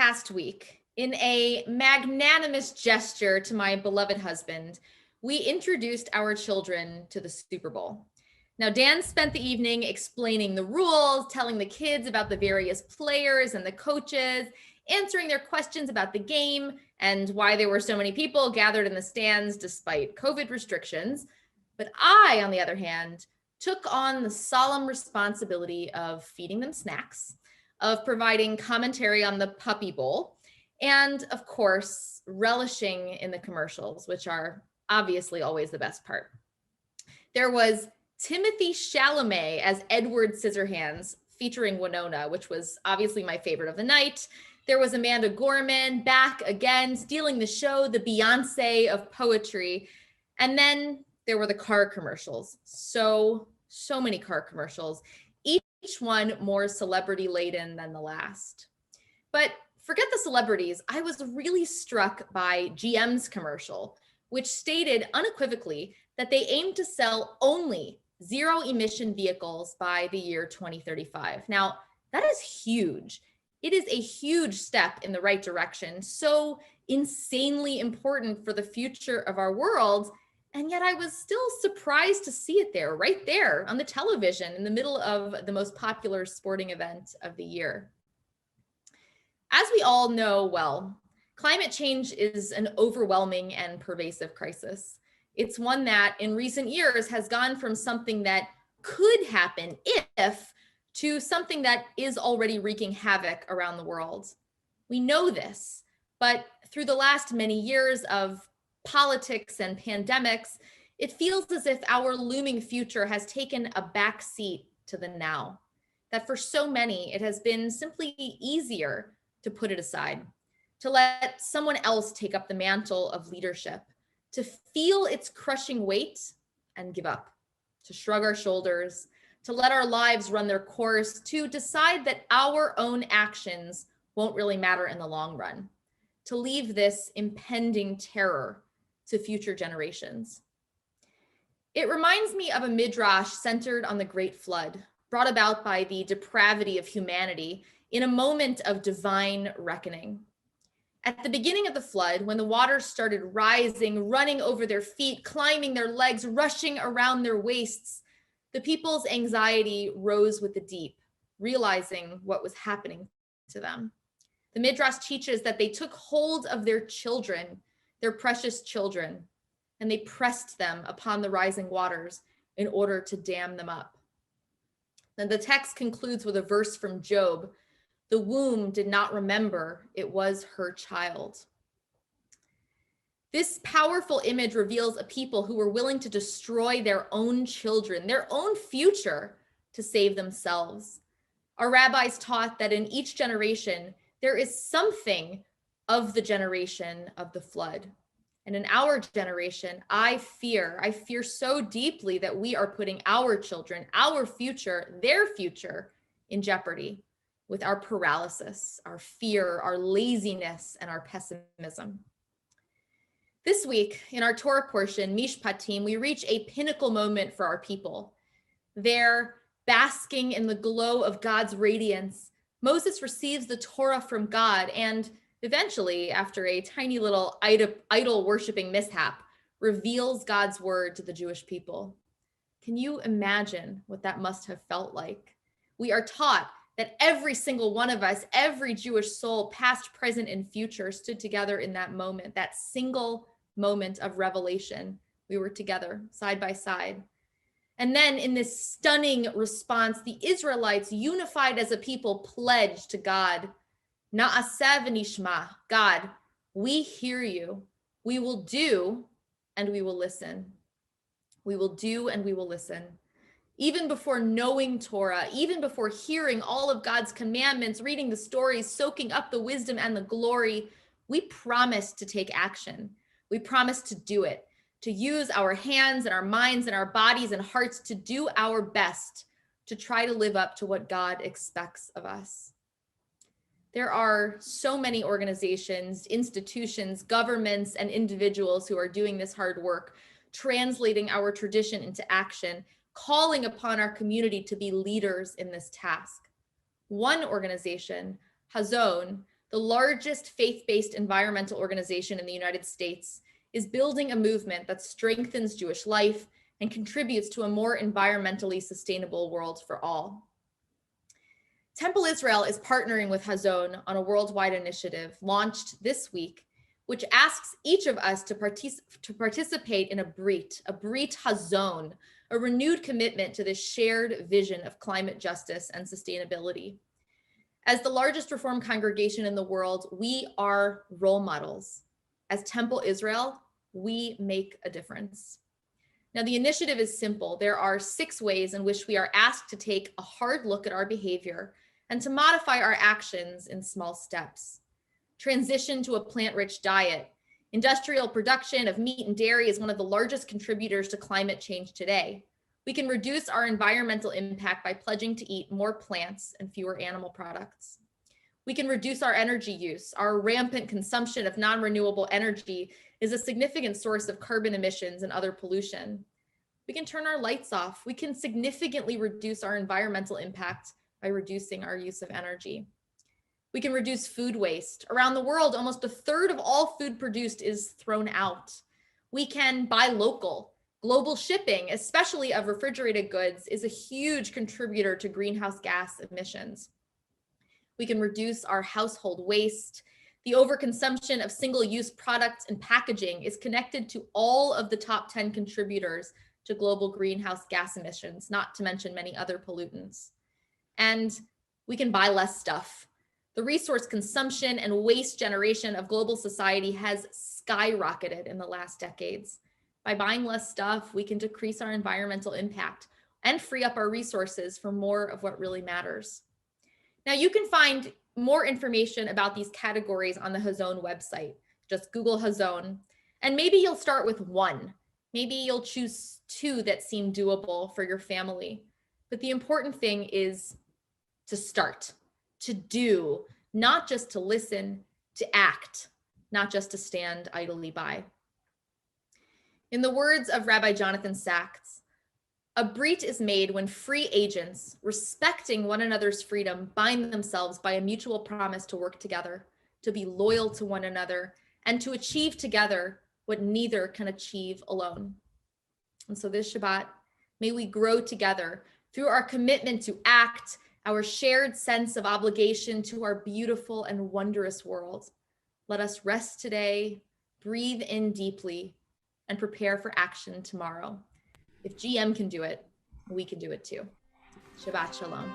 past week, in a magnanimous gesture to my beloved husband, we introduced our children to the Super Bowl. Now, Dan spent the evening explaining the rules, telling the kids about the various players and the coaches, answering their questions about the game and why there were so many people gathered in the stands despite COVID restrictions. But I, on the other hand, took on the solemn responsibility of feeding them snacks, of providing commentary on the Puppy Bowl, and of course, relishing in the commercials, which are obviously always the best part. There was Timothy Chalamet as Edward Scissorhands featuring Winona, which was obviously my favorite of the night. There was Amanda Gorman back again, stealing the show, the Beyonce of poetry. And then there were the car commercials. So many car commercials, each one more celebrity laden than the last. But forget the celebrities. I was really struck by GM's commercial, which stated unequivocally that they aim to sell only zero emission vehicles by the year 2035. Now, that is huge. It is a huge step in the right direction, so insanely important for the future of our world. And yet I was still surprised to see it there, right there on the television in the middle of the most popular sporting event of the year. As we all know well, climate change is an overwhelming and pervasive crisis. It's one that in recent years has gone from something that could happen if to something that is already wreaking havoc around the world. We know this, but through the last many years of politics and pandemics, it feels as if our looming future has taken a back seat to the now. That for so many, it has been simply easier to put it aside, to let someone else take up the mantle of leadership, to feel its crushing weight and give up, to shrug our shoulders, to let our lives run their course, to decide that our own actions won't really matter in the long run, to leave this impending terror to future generations. It reminds me of a midrash centered on the Great Flood, brought about by the depravity of humanity in a moment of divine reckoning. At the beginning of the flood, when the waters started rising, running over their feet, climbing their legs, rushing around their waists, the people's anxiety rose with the deep, realizing what was happening to them. The Midrash teaches that they took hold of their children, their precious children, and they pressed them upon the rising waters in order to dam them up. Then the text concludes with a verse from Job. The womb did not remember it was her child. This powerful image reveals a people who were willing to destroy their own children, their own future, to save themselves. Our rabbis taught that in each generation, there is something of the generation of the flood. And in our generation, I fear so deeply that we are putting our children, our future, their future in jeopardy with our paralysis, our fear, our laziness, and our pessimism. This week, in our Torah portion, Mishpatim, we reach a pinnacle moment for our people. There, basking in the glow of God's radiance, Moses receives the Torah from God and eventually, after a tiny little idol worshiping mishap, reveals God's word to the Jewish people. Can you imagine what that must have felt like? We are taught that every single one of us, every Jewish soul, past, present, and future, stood together in that moment, that single moment of revelation. We were together, side by side. And then in this stunning response, the Israelites, unified as a people, pledged to God, Na'aseh v'nishma, God, we hear you. We will do and we will listen. We will do and we will listen. Even before knowing Torah, even before hearing all of God's commandments, reading the stories, soaking up the wisdom and the glory, we promise to take action. We promise to do it, to use our hands and our minds and our bodies and hearts to do our best to try to live up to what God expects of us. There are so many organizations, institutions, governments, and individuals who are doing this hard work, translating our tradition into action, calling upon our community to be leaders in this task. One organization, Hazon, the largest faith-based environmental organization in the United States, is building a movement that strengthens Jewish life and contributes to a more environmentally sustainable world for all. Temple Israel is partnering with Hazon on a worldwide initiative launched this week, which asks each of us to participate in a Brit Hazon, a renewed commitment to this shared vision of climate justice and sustainability. As the largest Reform congregation in the world, we are role models. As Temple Israel, we make a difference. Now, the initiative is simple. There are 6 ways in which we are asked to take a hard look at our behavior and to modify our actions in small steps. Transition to a plant-rich diet. Industrial production of meat and dairy is one of the largest contributors to climate change today. We can reduce our environmental impact by pledging to eat more plants and fewer animal products. We can reduce our energy use. Our rampant consumption of non-renewable energy is a significant source of carbon emissions and other pollution. We can turn our lights off. We can significantly reduce our environmental impact by reducing our use of energy. We can reduce food waste. Around the world, almost a third of all food produced is thrown out. We can buy local. Global shipping, especially of refrigerated goods, is a huge contributor to greenhouse gas emissions. We can reduce our household waste. The overconsumption of single-use products and packaging is connected to all of the top 10 contributors to global greenhouse gas emissions, not to mention many other pollutants. And we can buy less stuff. The resource consumption and waste generation of global society has skyrocketed in the last decades. By buying less stuff, we can decrease our environmental impact and free up our resources for more of what really matters. Now, you can find more information about these categories on the Hazon website. Just Google Hazon, and maybe you'll start with 1. Maybe you'll choose 2 that seem doable for your family. But the important thing is to start, to do, not just to listen, to act, not just to stand idly by. In the words of Rabbi Jonathan Sacks, a brit is made when free agents, respecting one another's freedom, bind themselves by a mutual promise to work together, to be loyal to one another, and to achieve together what neither can achieve alone. And so this Shabbat, may we grow together through our commitment to act, our shared sense of obligation to our beautiful and wondrous world. Let us rest today, breathe in deeply, and prepare for action tomorrow. If GM can do it, we can do it too. Shabbat Shalom.